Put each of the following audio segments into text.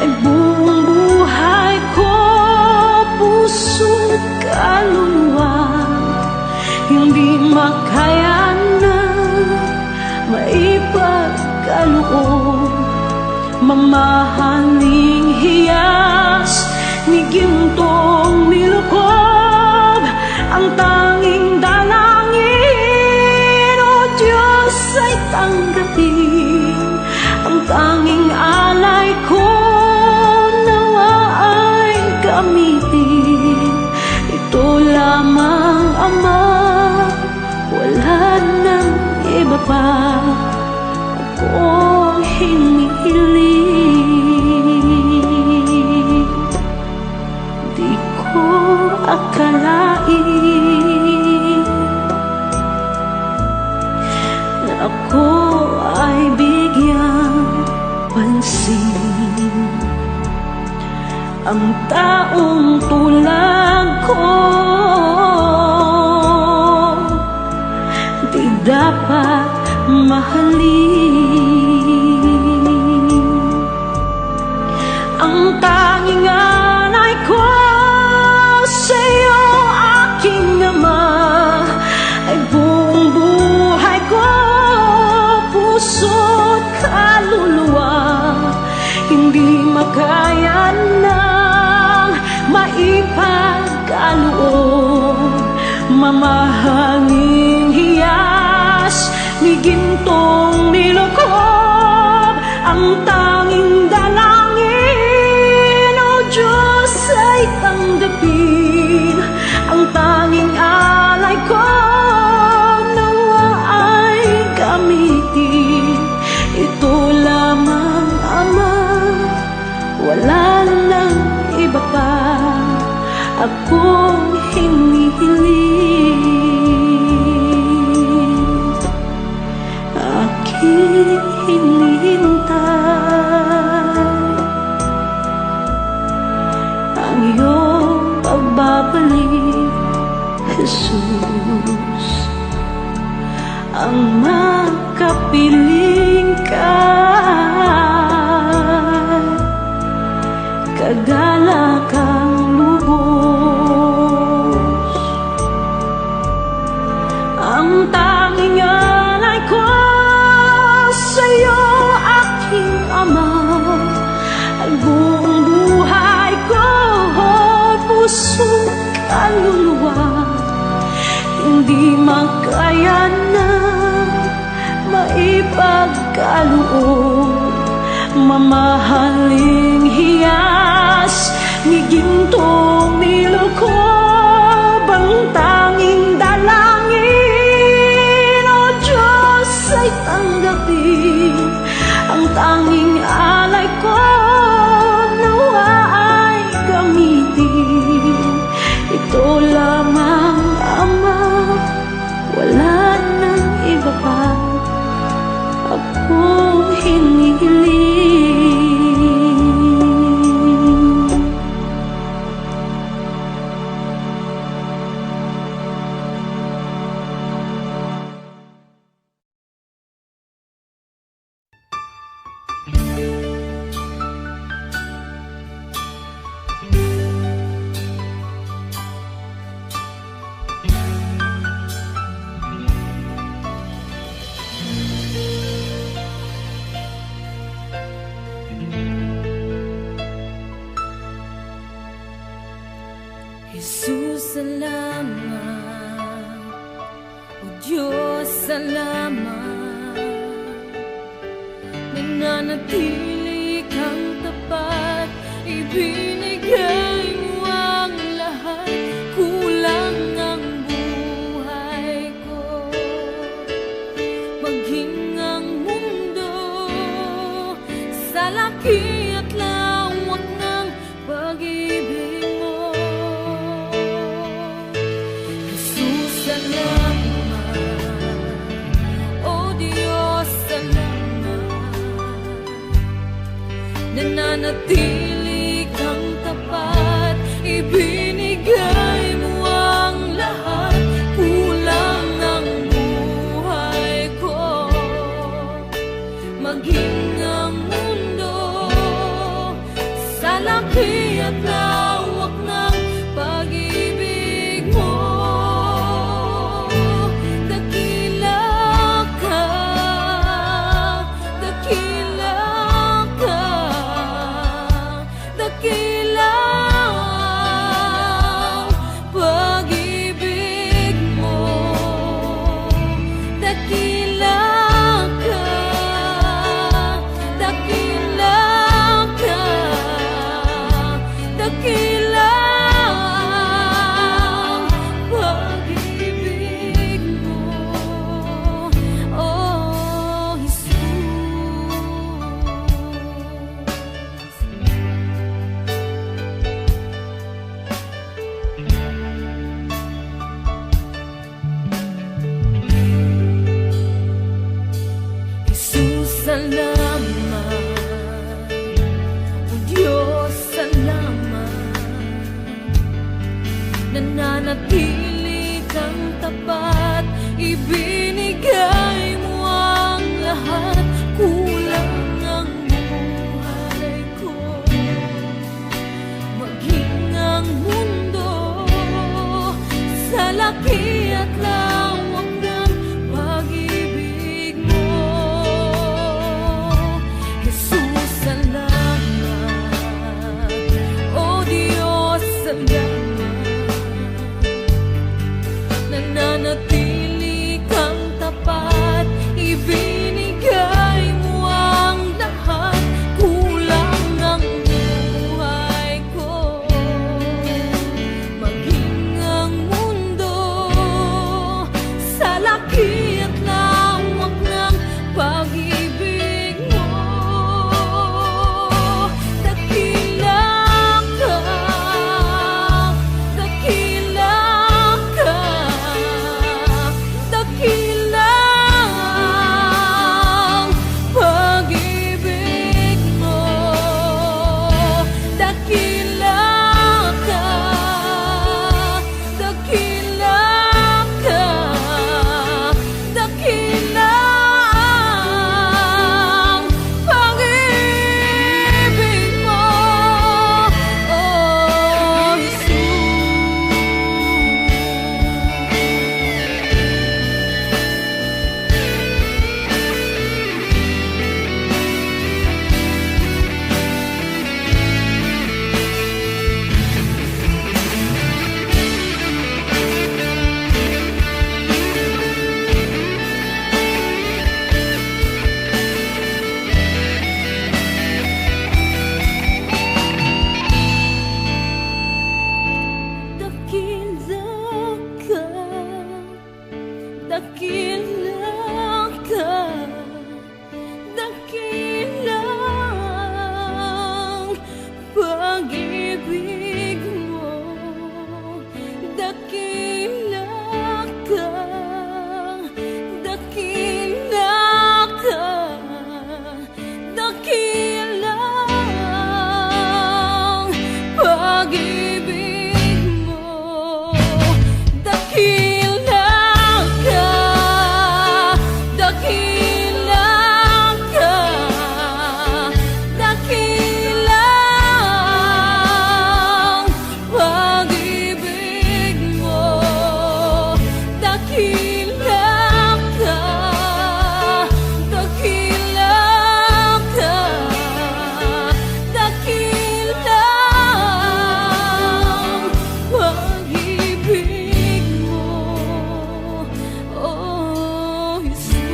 ay buong buhay ko, puso't kaluluwa, hindi makaya na maipagkaloob. Mamahaling hiyas ni gintong nilukob, ang tanging dalangin, o Diyos, ay tanggapin. Ang tanging alay ko nawa ay gamitin. Ito lamang, Ama, wala nang iba pa akong hinihiling. Di ko akalain na ako ay bigyang pansin. Ang taong tulad ko di dapat mahalin. Ang tanging alay ko sa'yo, aking Ama, ay buong buhay ko, puso't kaluluwa, hindi makaya nang maipagkaloob. Mamahaling hiyas ni gintong nilukob, ang tanging dalangin, o Diyos, ay tanggapin. Ang tanging alay ko nawa ay gamitin. Ito lamang, Ama, wala nang iba pa akong hinihiling. Aking hinihintay ang iyong pagbabalik, Jesus. Ang makapiling ka, kagalakang lubos. Ang tanging alay ko sa'yo, aking Ama, ay buong buhay ko, puso't kaluluwa, hindi makaya na maipagkaloob. Mamahaling hiyas ni gintong nilukob, ang tanging dalangin, o Diyos, ay tanggapin. Ang tanging alay ko nawa ay gamitin. Ito lamang, Ama, wala nang iba pa akong hinihiling. Jesus, salamat. O Diyos, salamat. Nananatili kang tapat, ibinigay mo ang lahat. Kulang ang buhay ko, maging ang mundo sa laki at lawak ng pag-ibig mo. Jesus, salamat. O Diyos, salamat. Nananatili kang tapat, ibinigay mo ang lahat. Kulang ang buhay ko, maging ang mundo laki at lawak ng pag-ibig mo. Dakila ka, dakila ka, dakila ang pag-ibig mo. Dakila ka, dakila ka, dakila ang pag-ibig mo, oh Jesus. Jesus, salamat. O Diyos, salamat. Nananatili kang tapat, ibinigay mo ang lahat. Kulang ang buhay ko, maging ang mundo sa laki at lawak ng pag-ibig mo. Jesus, salamat. O Diyos, salamat. Nananatili kang tapat, ibinigay mo ang lahat. Kulang ang buhay ko, maging ang mundo sa laki at lawak ng pag-ibig mo. Dakila ka, dakila ka, dakila ang pag-ibig mo. Dakila ka, dakila ka, dakila ang pag-ibig mo, oh dakila ka, dakila ang pag-ibig mo. Dakila ka, dakila ka, dakila ang pag-ibig mo. Dakila ka, dakila ka, dakila ang pag-ibig mo. Dakila ka, dakila ka, dakila ang pag-ibig mo, oh Jesus.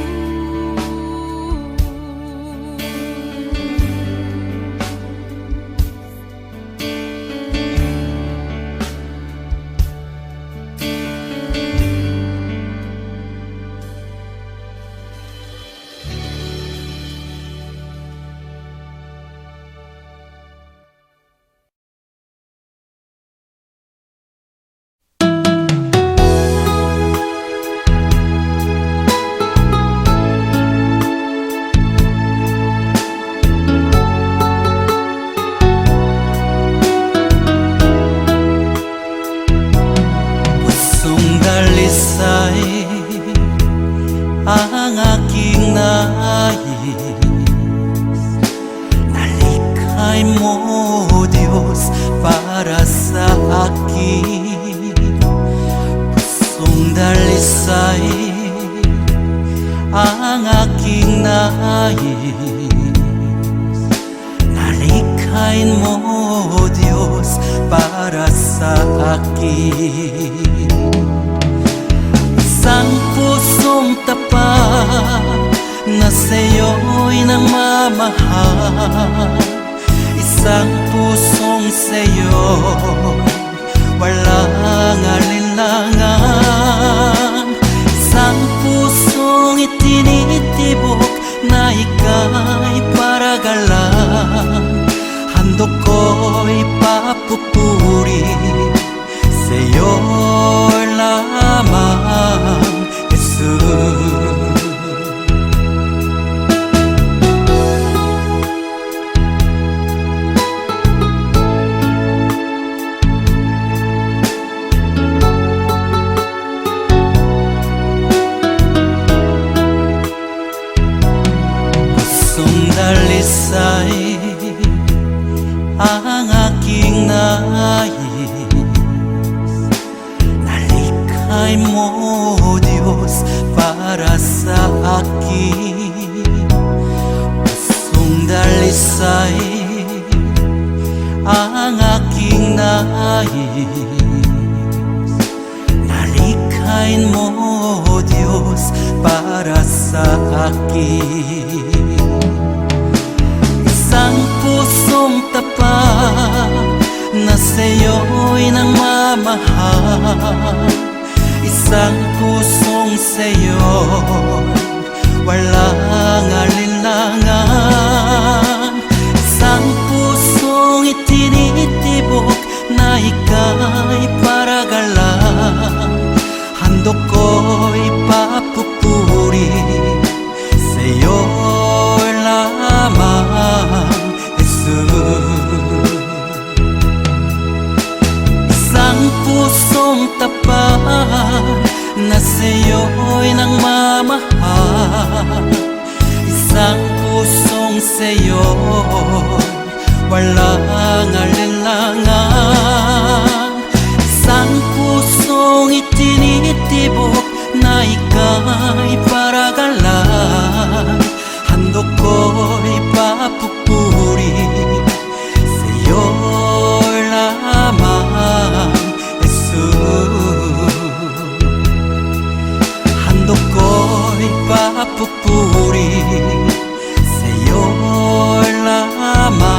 ang aking nais na likhay mo, Diyos. Diyos para sa akin. Pusong dalisay ang aking nais, nalikhain mo Diyos para sa akin. Isang pusong tapat na sa'yo'y nagmamahal, isang pusong sa'yo walang alinlangan, isang pusong itinitibok na ika'y paragalan. Handog ko'y papupuri sa'yo lamang, Jesus. Dalisay ang aking nais, nalikhain mo Diyos para sa akin. Pusong dalisay ang aking nais, nalikhain mo Diyos para sa akin. Isang pusong tapat na sa'yo'y nagmamahal, isang pusong sa'yo walang alinlangan, isang pusong itinitibok na ika'y paragalan. Handog ko'y papupuri sa'yo lamang, Jesus. Isang pusong tapat na sa'yo'y nagmamahal, isang pusong sa'yo walang alinlangan, isang pusong itinitibok na ika'y paragalan. Handog ko'y papupuri sa'yo lamang, Jesus. Handog ko'y papupuri sa'yo lamang.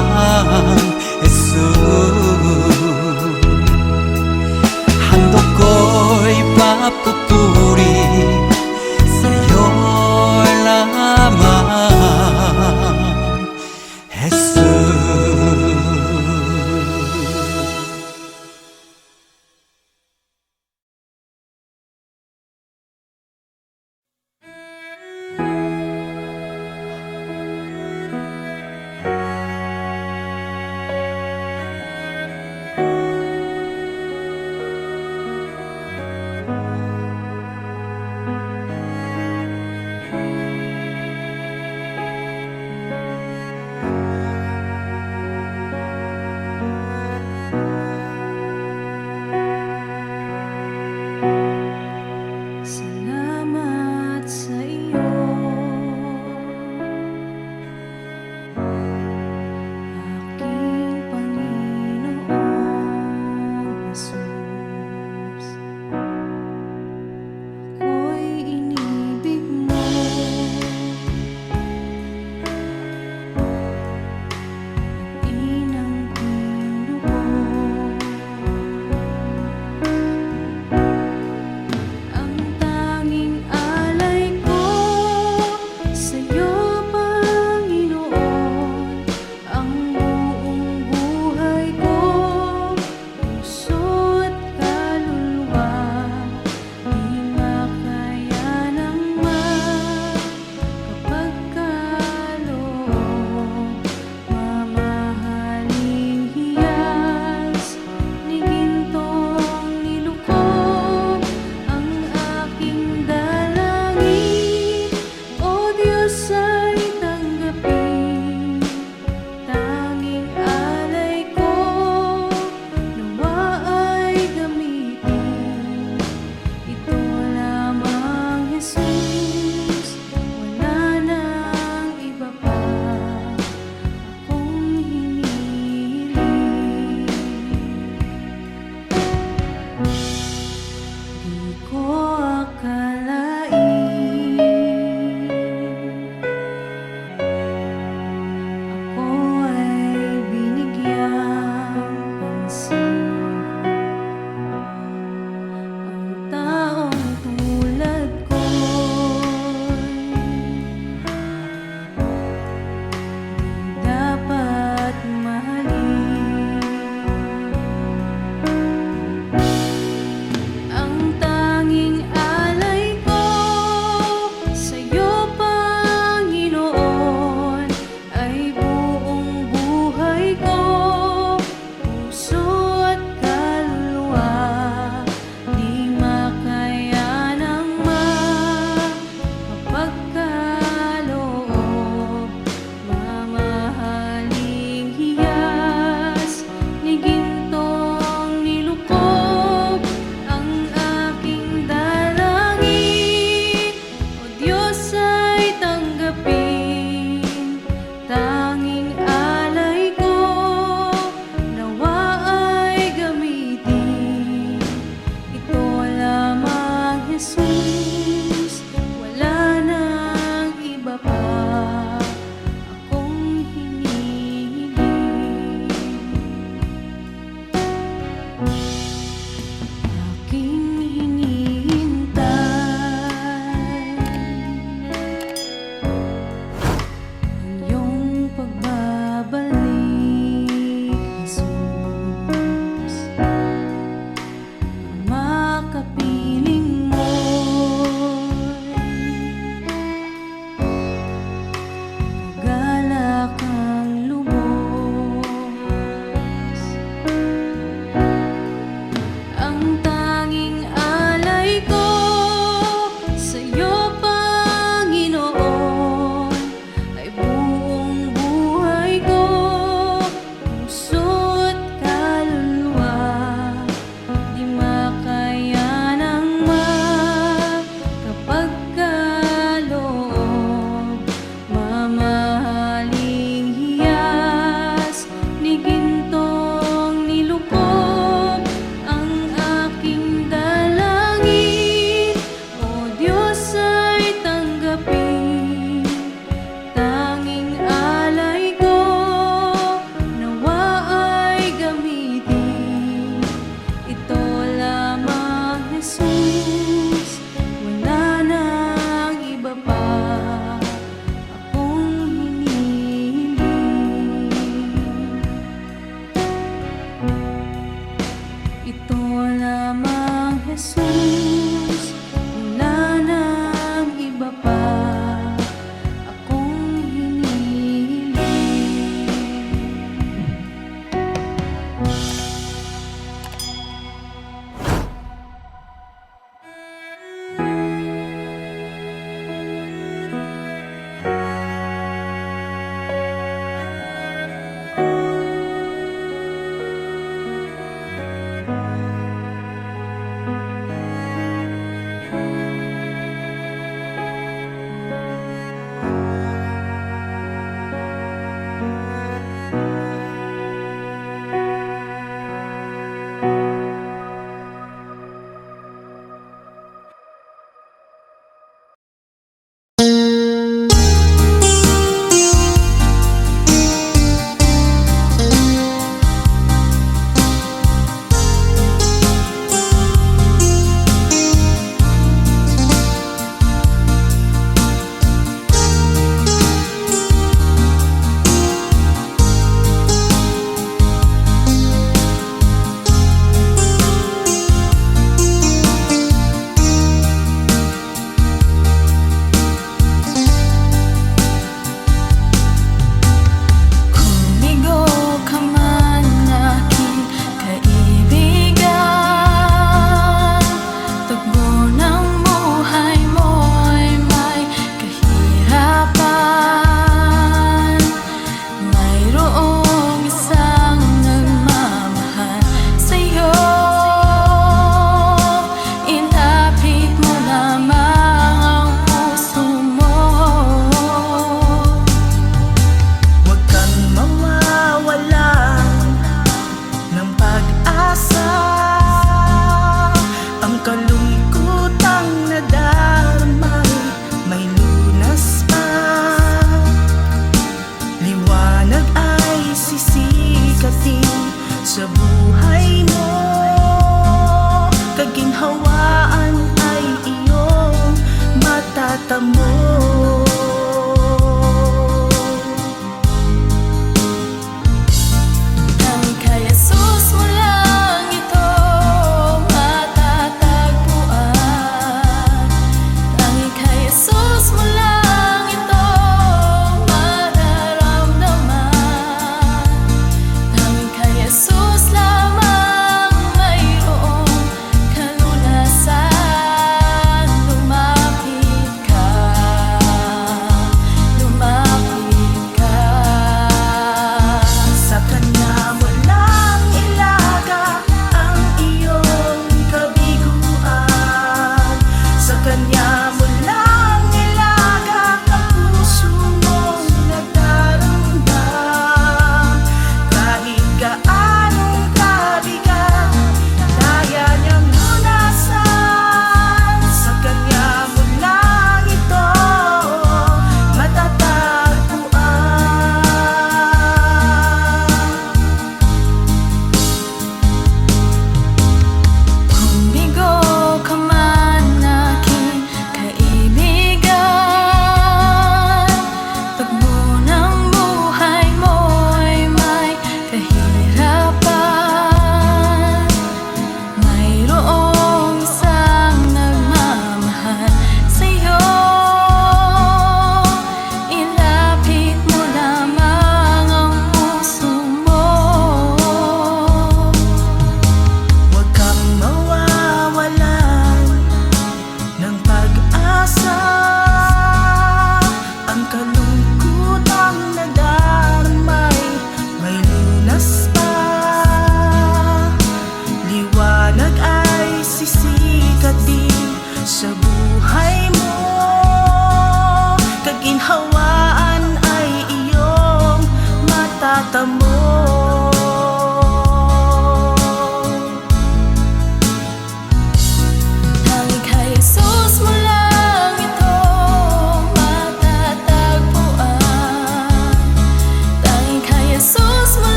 Jesus, wala nang iba pa akong hinihiling.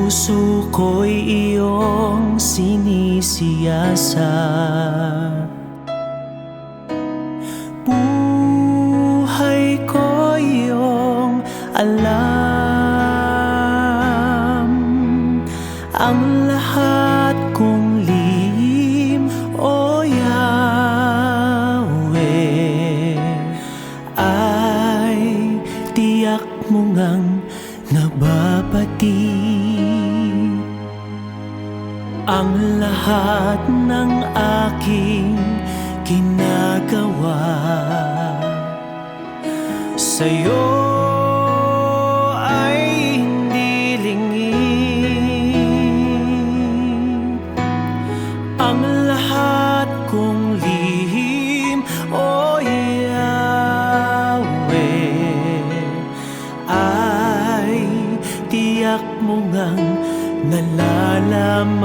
Puso ko'y iyong sinisiyasat, buhay ko iyong alam. Ang lahat kong lihim, O Yahweh, ay tiyak mo ngang nababati. Ang lahat ng aking ginagawa sa'yo ay hindi lingid. Ang lahat kong lihim, O Yahweh, ay tiyak mo ngang nalalaman.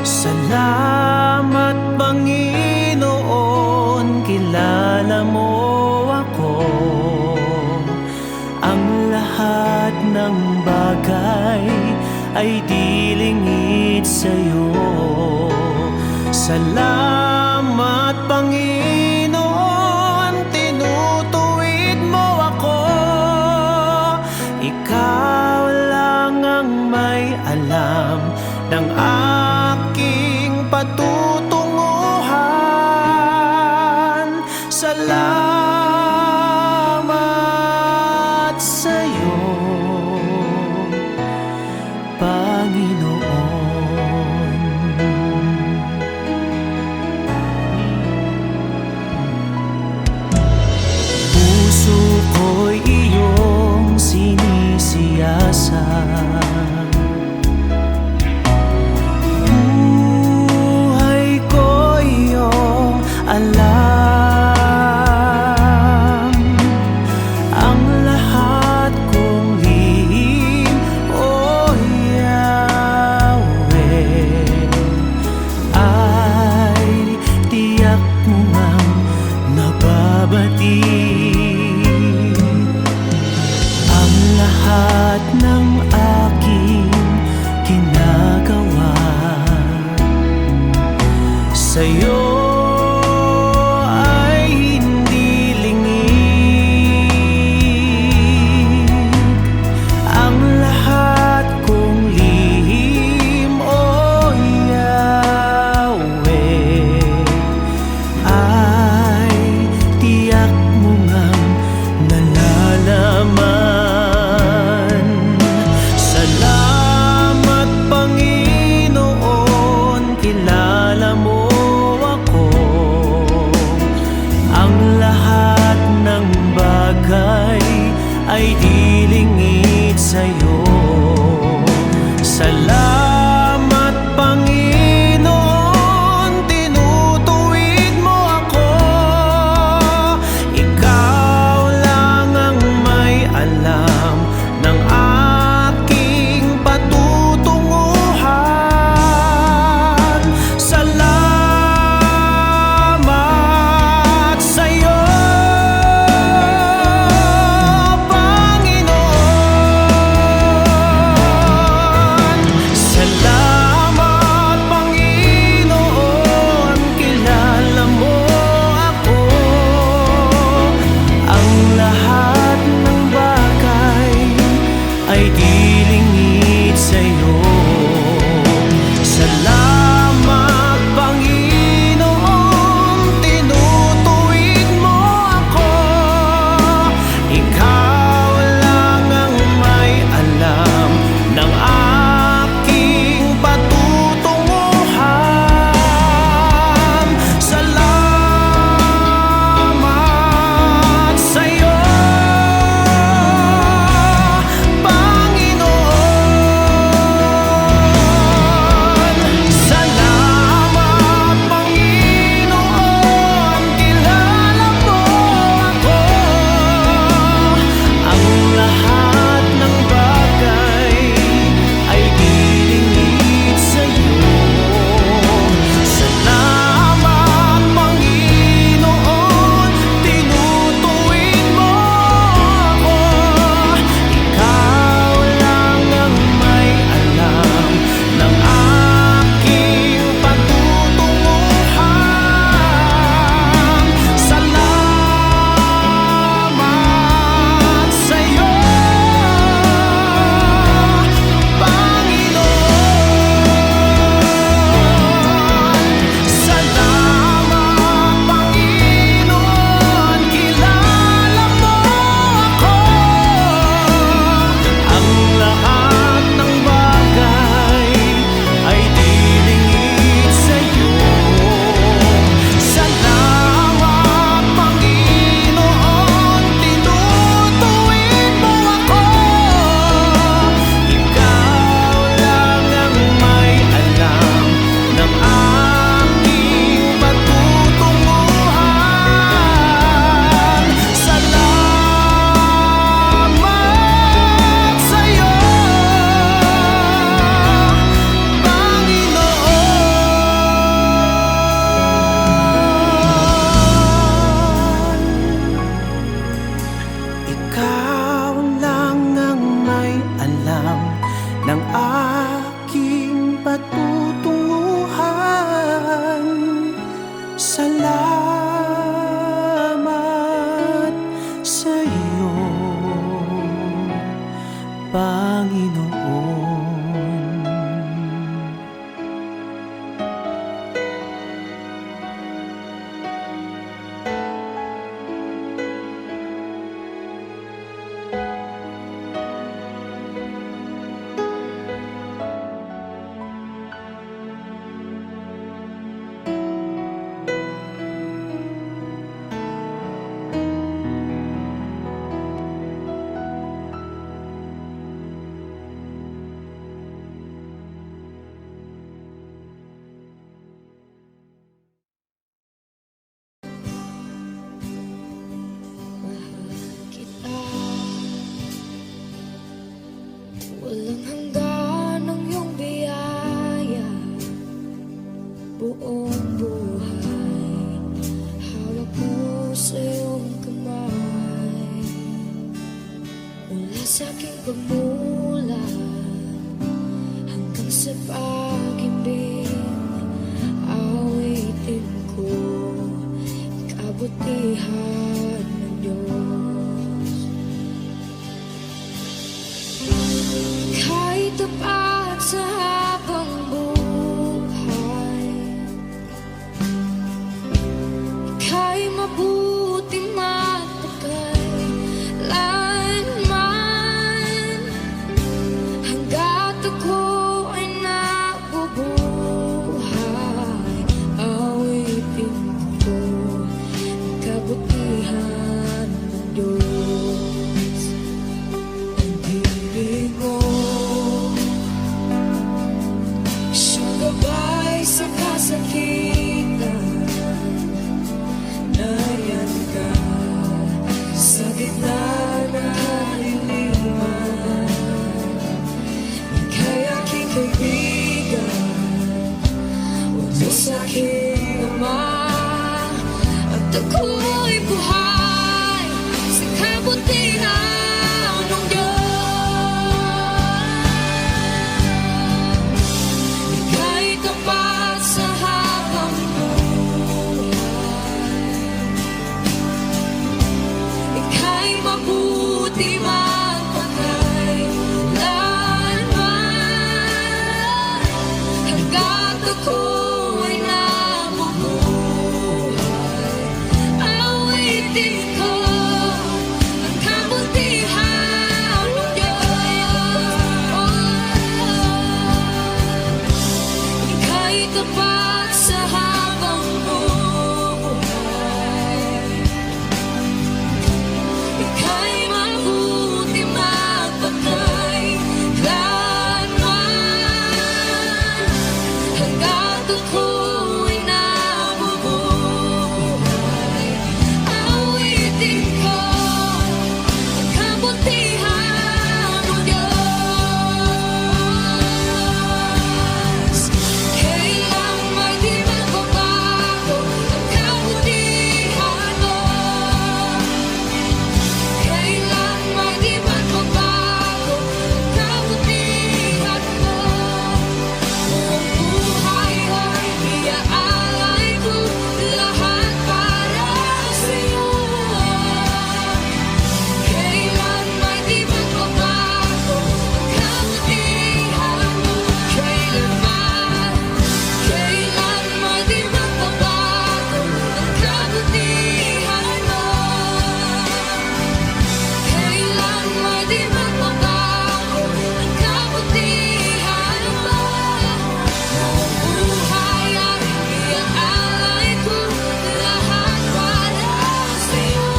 Salamat Panginoon, kilala mo ako. Ang lahat ng bagay ay di lingid sa'yo. Salamat Panginoon, tinutuwid mo ako. Ikaw lang ang may alam ng aking patutunguhan. Salamat sa'yo, Panginoon. Puso ko'y iyong sinisiyasat, buhay ko iyong alam. Ang lahat kong lihim, O Yahweh, ay tiyak mo ngang nababati. Ang lahat ng aking ginagawa sa'yo ay hindi lingid. Ang lahat kong lihim, O Yahweh, ay tiyak mo ngang nalalaman. Salamat Panginoon, kilala mo ako. buong buhay. Hawak mo sa iyong kamay, mula sa aking pagmulat hanggang sa pag-ibig. Awitin ko kabutihan ng Diyos. Kahit tapat sa habang buhay, ika'y mabuti magpakailanman. Hanggat ako ay nabubuhay, awitin ko ang kabutihan ng Diyos. Ang ibig mo, siyang gabay sa kasakitan. Nariyan ka sa gitna ng kaliliman. Ika'y aking kaibigan, utos sa aking ama. At ako'y buhay sa kabutihan ng Diyos. Ika'y tapat sa habang buhay, ika'y mabuti magpakailanman. Hanggat ako ay nabubuhay, awitin ko ang kabutihan ng Diyos. Ika'y tapat sa habang buhay, ika'y mabuti magpakailanman. Hanggat ako ay nabubuhay, awitin ko ang kabutihan ng Diyos. Kailan may di magbabago ang kabutihan mo. Kailan may di magbabago ang kabutihan mo. Buong buhay ay iaalay ko lahat para sa'yo. Kailan may di magbabago ang kabutihan mo. Kailan may di magbabago ang kabutihan mo. Kailan may di magbabago ang kabutihan mo. Buong buhay ay iaalay ko lahat para sa'yo.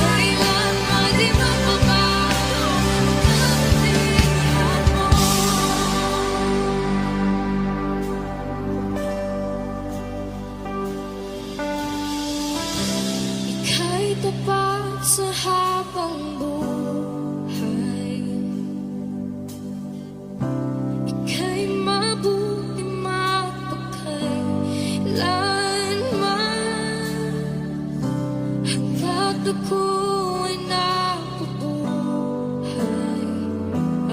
Kailan may di magbabago ang kabutihan mo. Ika'y tapat sa habang buhay, ika'y mabuti magpakailanman. Hanggat ako ay nabubuhay,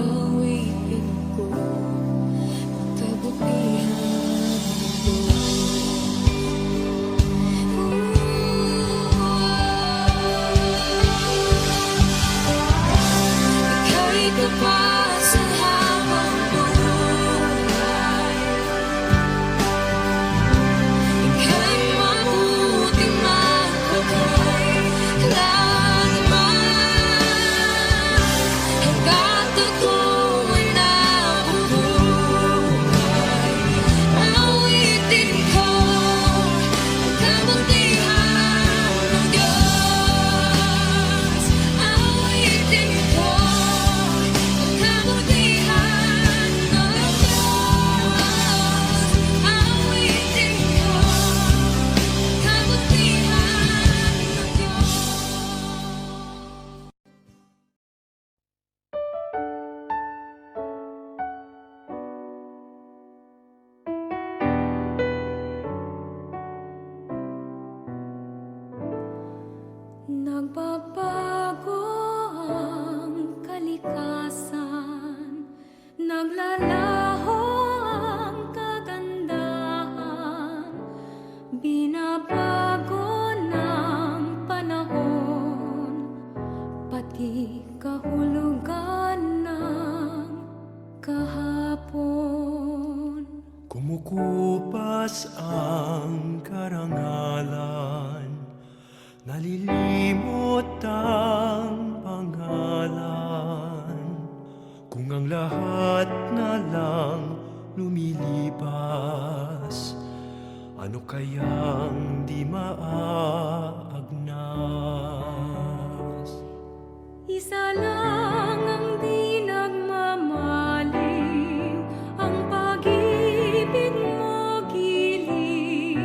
awitin ko ang kabutihan ng Diyos. Kumukupas ang karangalan, nalilimot ang pangalan. Kung ang lahat na lang lumilipas, ano kayang di maagnas? Isa lang ang di nagmamaliw, ang pag-ibig mo giling.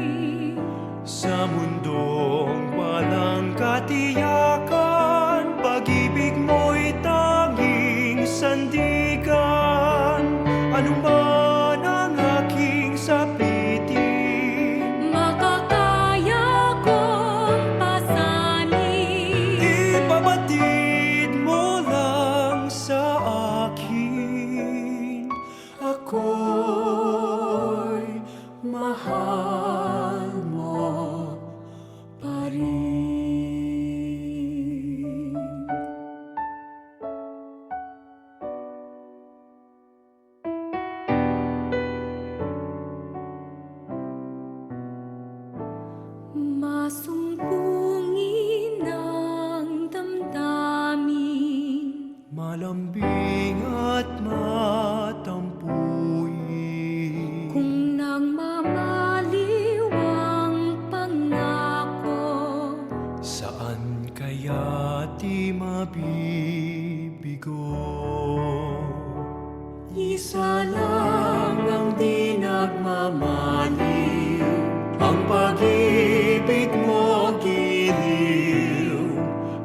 Sa mundong walang katiyakan, pag-ibig mo'y tanging sandigan. Ano man ang aking sapitin, Makakaya kong pasanin. ipabatid mo lang sa akin. Ako'y mahal mo pa rin. Masumpungin ang damdamin, Malambing at matampuin. kung nagmamaliw ang pangako. Saan kaya di mabibigo? Isa lang ang di nagmamaliw, ang pag-ibig mo giliw.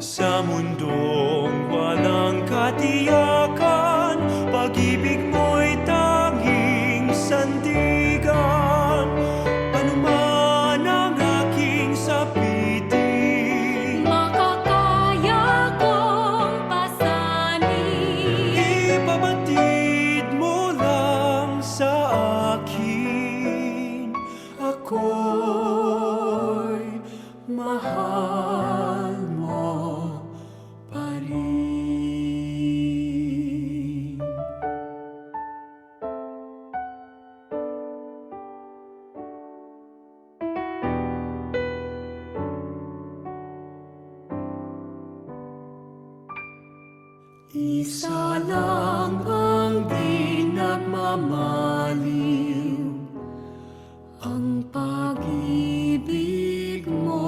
Sa mundong walang katiyakan, pag-ibig mo'y tanging sandigan. Ano man ang aking sapitin, Makakaya kong pasanin. ipabatid mo lang sa akin. Ako'y mahal mo pa rin. Isa lang ang di nagmamaliw, ang pag-ibig mo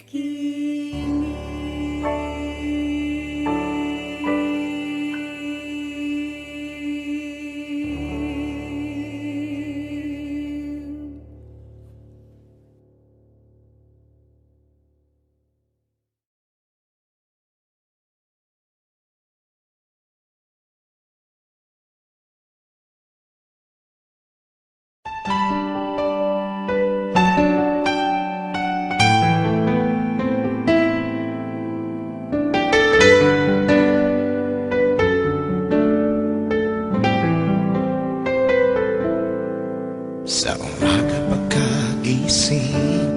giliw. Sa umaga pagkagising,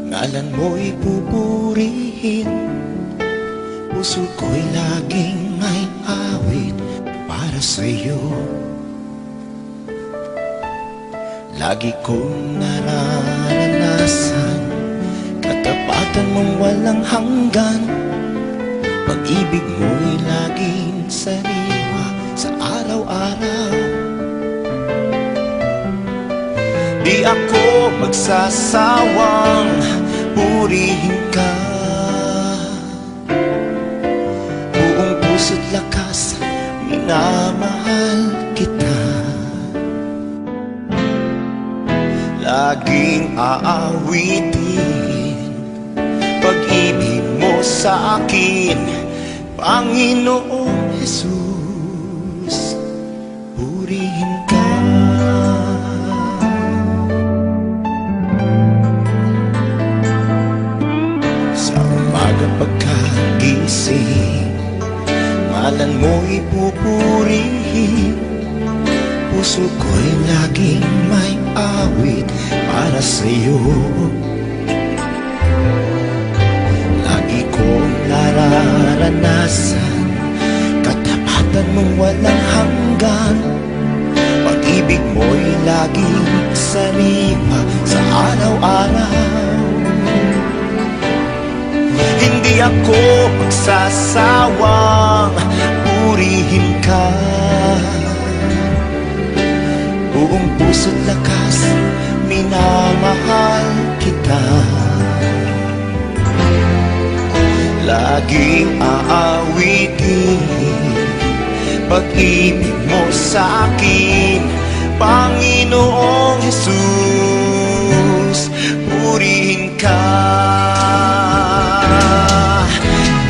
ngalan mo'y pupurihin. Puso ko'y laging may awit para sa'yo. Lagi kong nararanasan katapatan mong walang hanggan. Pag-ibig mo'y laging sariwa sa araw-araw. Di ako magsasawang purihin ka. Buong puso't lakas, minamahal kita. Laging aawitin pag-ibig mo sa akin, Panginoong Jesus. Purihin ka. Pagkagising, ngalan mo'y pupurihin. Puso ko'y laging may awit para sa'yo. Lagi kong nararanasan katapatan mong walang hanggan. laging sariwa sa araw-araw. Hindi ako magsasawang purihin ka. Buong puso't lakas, minamahal kita. Laging aawitin pag-ibig mo sa akin, Panginoong Jesus, purihin ka.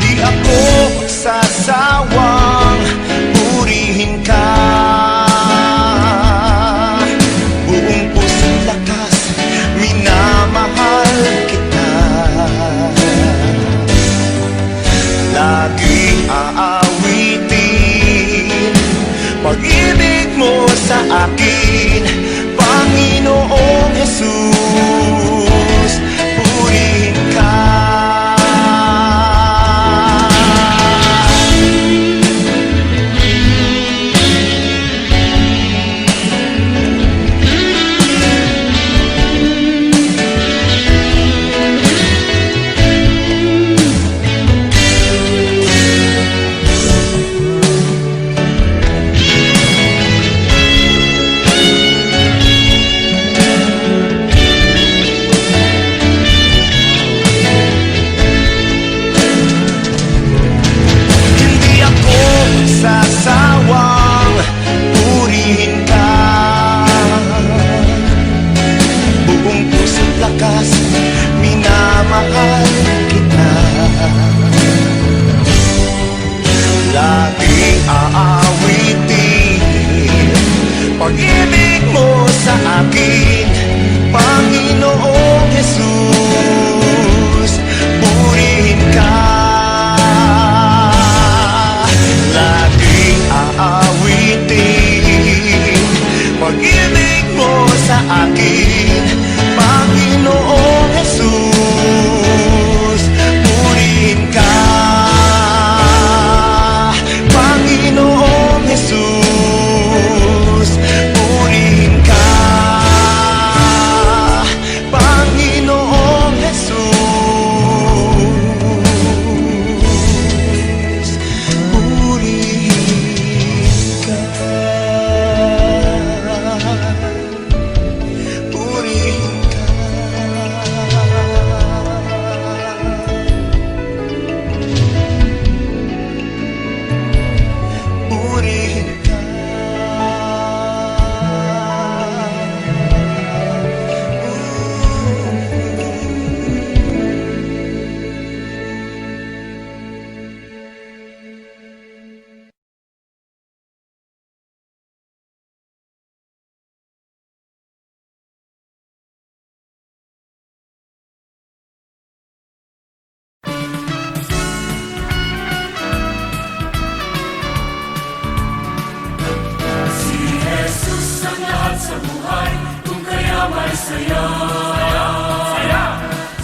Di ako magsasawang purihin ka. Buong puso't lakas, minamahal kita. Laging aawitin pag-ibig mo sa akin, Panginoong Jesus, purihin ka. Sasawang purihin ka. Buong puso't lakas, minamahal kita. Laging aawitin pag-ibig mo sa akin, Panginoong Jesus, purihin ka. Aawitin pag-ibig mo sa akin, Panginoong Jesus, purihin ka. Panginoong Jesus, purihin ka. Panginoong Jesus, purihin ka. Purihin ka. Purihin ka. Jesus ang lahat sa buhay, kung kaya may saya.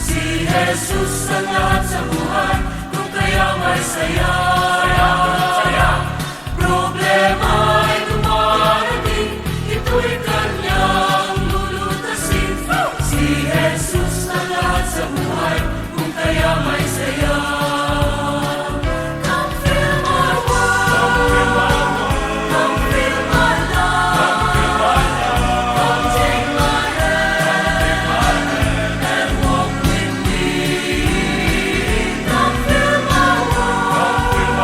Si Jesus ang lahat sa buhay, kung kaya may saya. Problema ay dumarating, ito'y kanyang lulutasin. Si Jesus ang lahat sa buhay, kung kaya may saya. Come fill my world, come fill my life, come take my hand and walk with me. Come fill my world,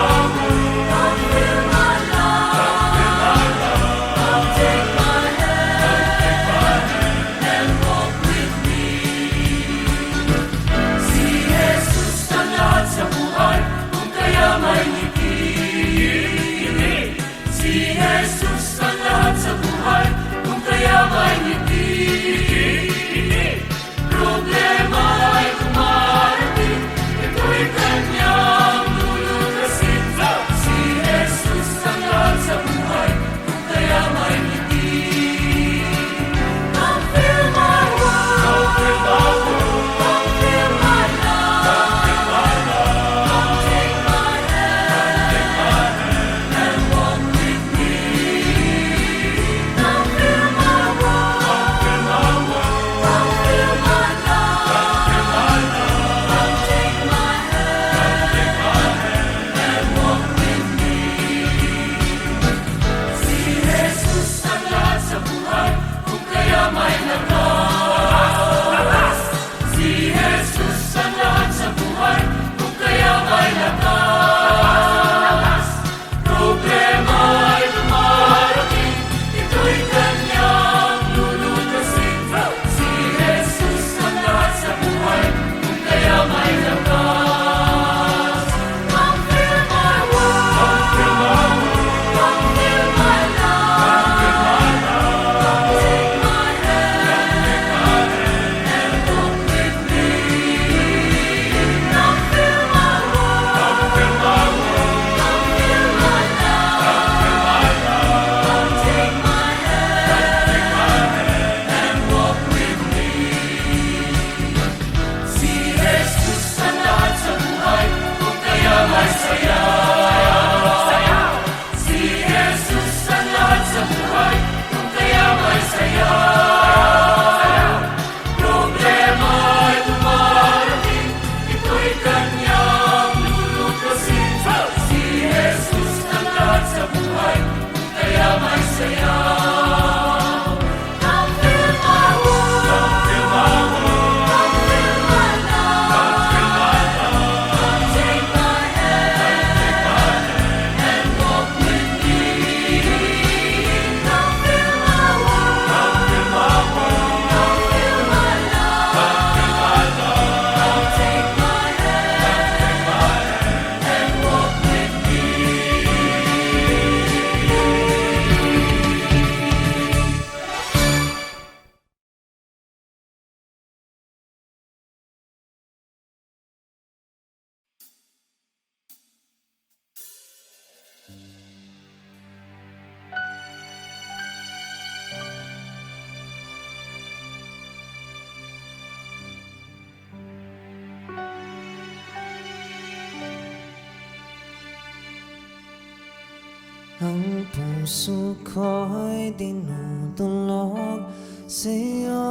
Ang puso ko'y dinudulog sa'yo.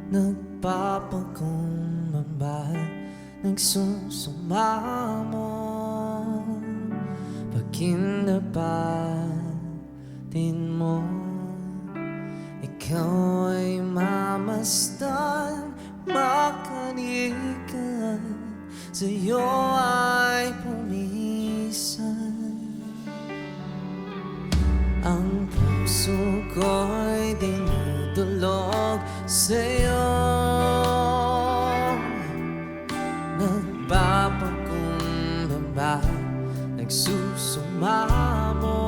Nagpapakumbaba, nagsusumamo. Pag kinapatin mo, ikaw ay mamasdan, makanikan, sa'yo ay pumisan. Ang puso ko'y dinudulog sa'yo. Nagpapakumbaba, nagsusumamo.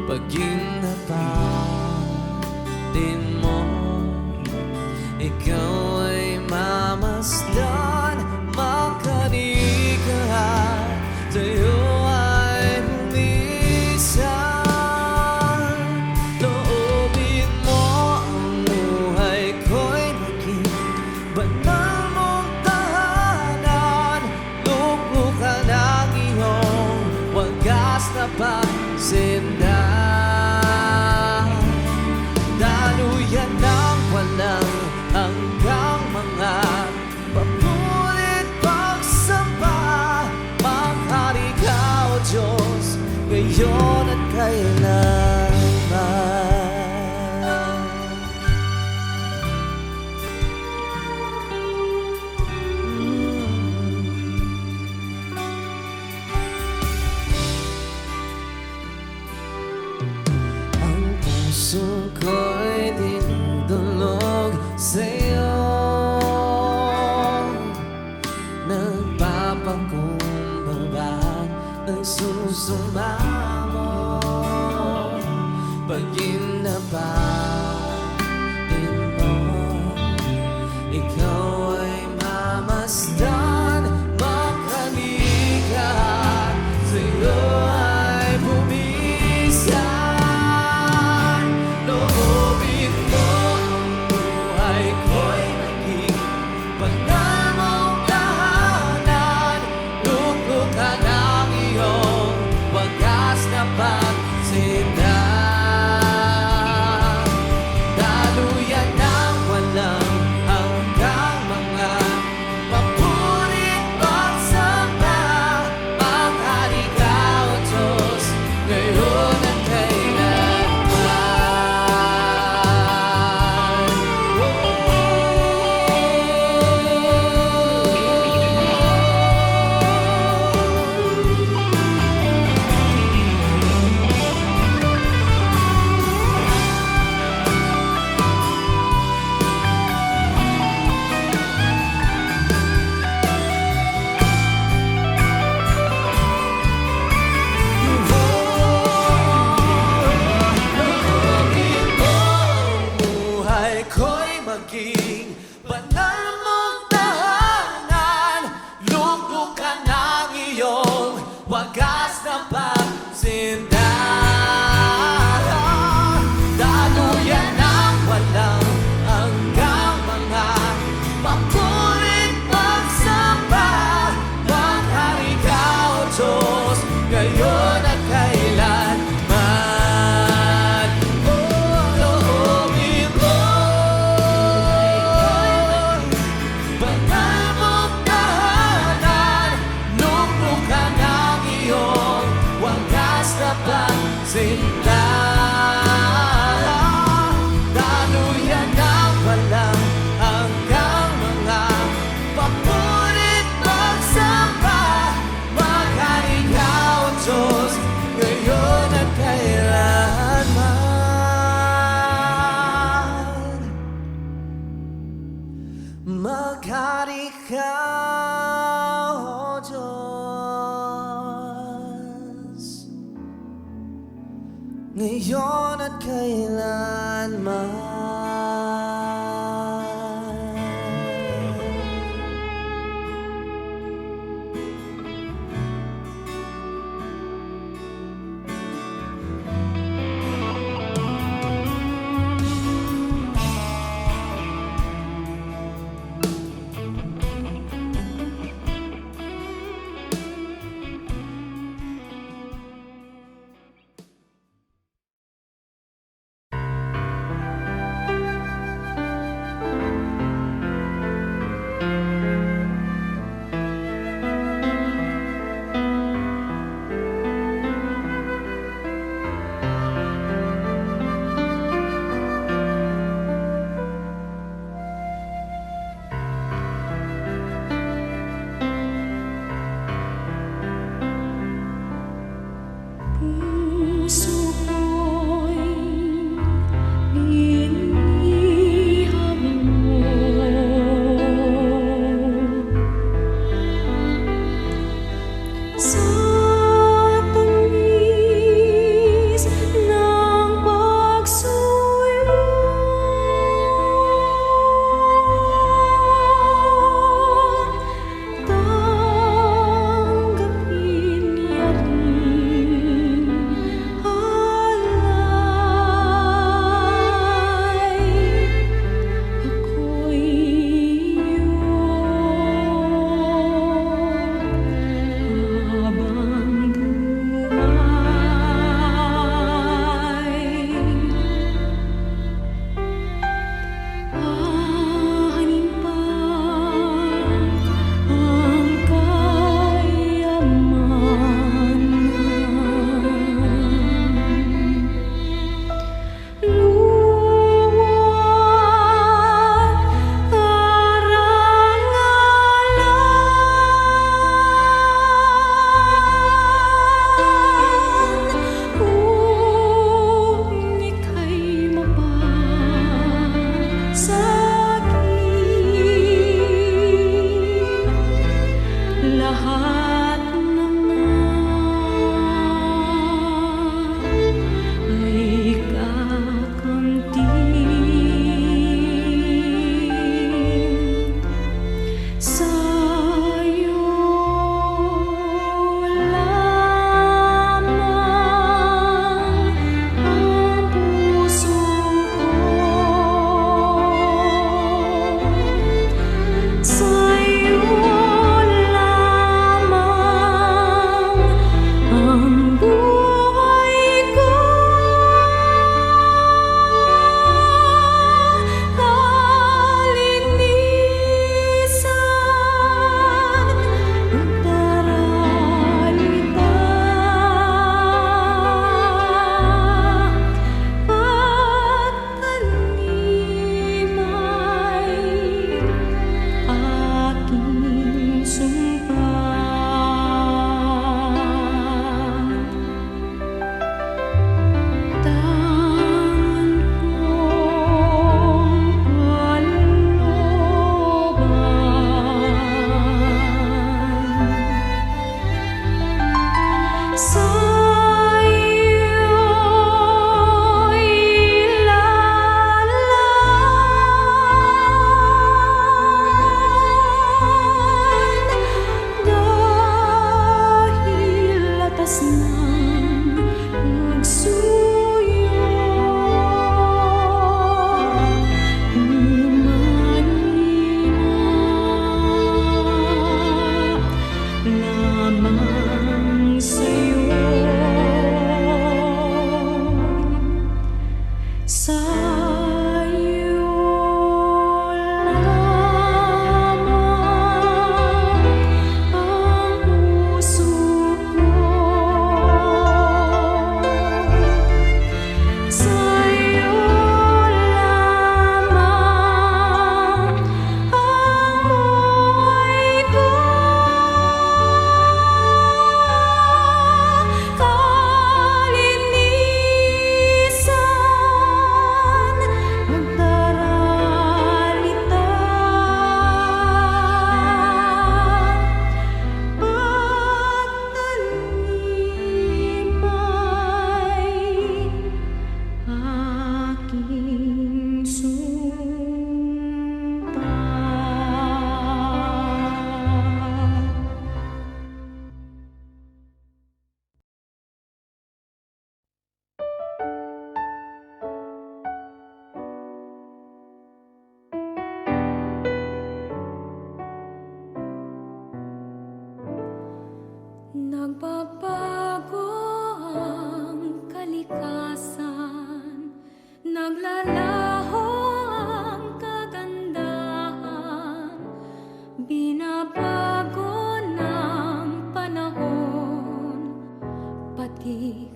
Pag kinapatin mo, ikaw ay mamasdan, makanikan, sa'yo ay pumisan. Loobin mo ang buhay ko'y maging banal mong tahanan. Luklukan ang iyong wagas na pagsindan. Daluyan ng walang hanggang mga papulit pagsamba. Maghari ka, O Diyos, ngayon at kailanman. Ang puso ko'y dinudulog sa'yo. Nagpapakumbaba, nagsusumamo. Pag kinapatin mo, ikaw ay mamasdan, makanikan, sa'yo ay pumisan. Loobin mo ang buhay ko'y maging banal mong tahanan. Luklukan ang iyong wagas na pagsindan. Daluyan ng walang hanggang mga papulit pagsamba. Maghari ka, O Diyos, ngayon at kailanman. Loobin mo ang buhay ko'y maging banal mong tahanan. Luklukan ang iyong wagas na pagsindan. Daluyan ng walang hanggang mga papulit pagsamba. Maghari ka, O Diyos, ngayon at kailanman. Loobin mo banal mong tahanan. Luklukan ang iyong wagas na pagsindan. Daluyan ng walang hanggang mga papulit pagsamba. Maghari ka, O Diyos, ngayon at kailanman. Maghari ka, O Diyos, ngayon at kailanman.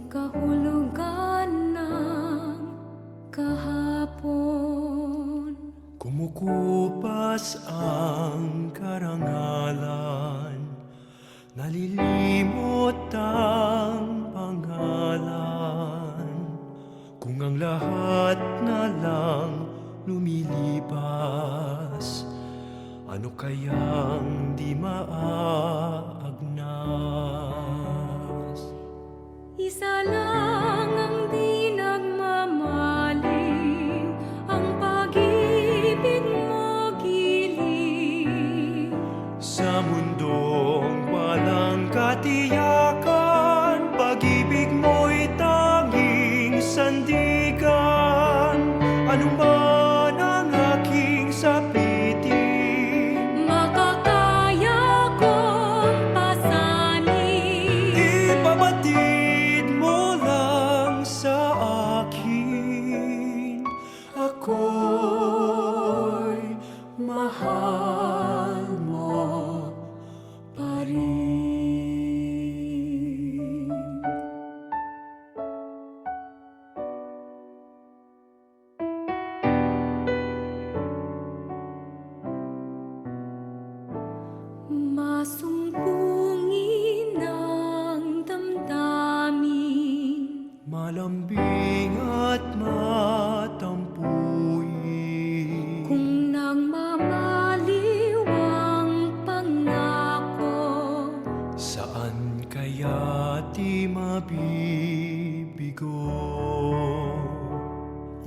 kahulugan ng kahapon. Kumukupas ang karangalan, nalilimot ang pangalan. Kung ang lahat na lang lumilipas, ano kayang di maagnas? Isa lang ang di nagmamaling, ang pag-ibig mo giliw. Sa mundong walang katiyakan, pag-ibig mo'y tanging sandigan. Ano man ang aking sapitin, Makakaya kong pasanin. ipabatid mo lang sa akin. Ako'y mahal mo pa rin. Masumpungin ang damdamin, Malambing at matampuin. kung nagmamaliw ang pangako. Saan kaya di mabibigo?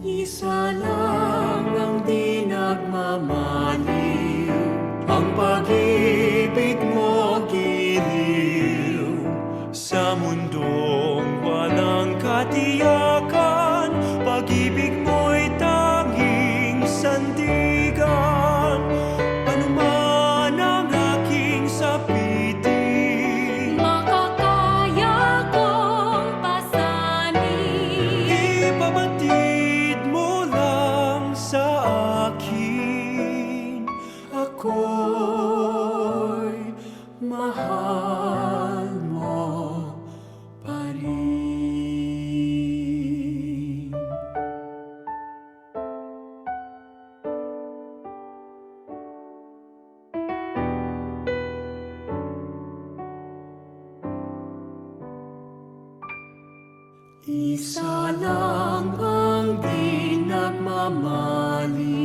Isa lang ang di nagmamaliw, ang pag-ibig mo giliw. Sa mundong walang katiyakan, pag-ibig mo'y tanging sandigan. Ano man ang aking sapitin, Makakaya kong pasanin. ipabatid mo lang sa akin. Ako'y mahal mo pa rin. Isa lang ang di nagmamali,